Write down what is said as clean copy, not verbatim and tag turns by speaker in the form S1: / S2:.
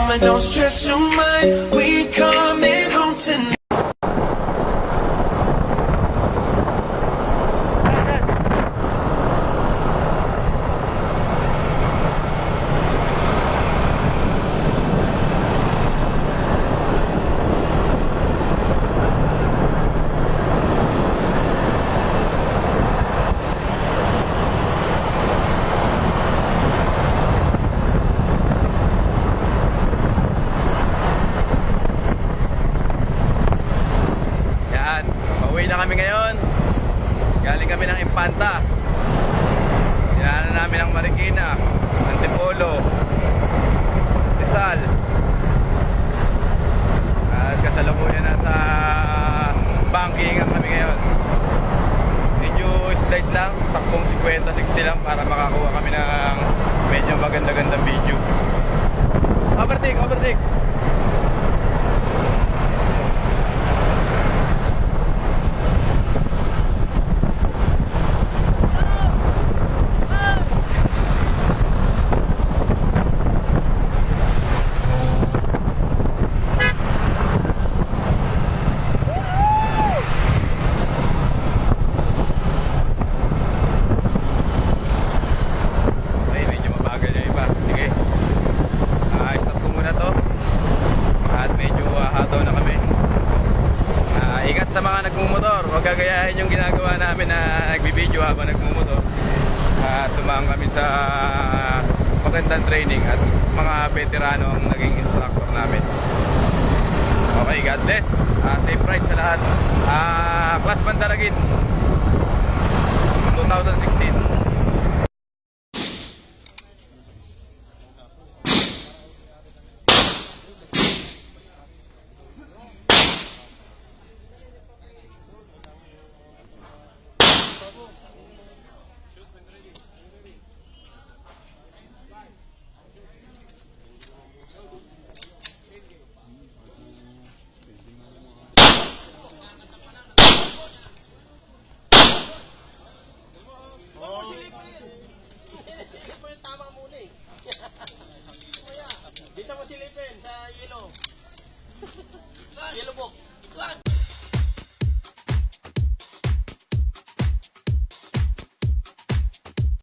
S1: Mama, don't stress your mind. We coming home tonight.
S2: Pauwi na kami ngayon. Galing kami ng Infanta. Dinaanan namin ang Marikina, Antipolo, Rizal. At kasalukuyan na sa bankingan kami ngayon. Medyo slide lang, takbong 50-60 lang para makakuha kami ng medyo maganda-gandang video. Overtake, overtake! Ingat sa mga nagmumotor, huwag gagayahin yung ginagawa namin na nagbibideo habang nagmumotor. Tumaang kami sa magandang training at mga veterano ang naging instructor namin. Okay, God bless. Safe ride sa lahat. Class Mandaragin 2016.
S3: Tama muna eh. Dito mo silipin sa yellow. Yellow book.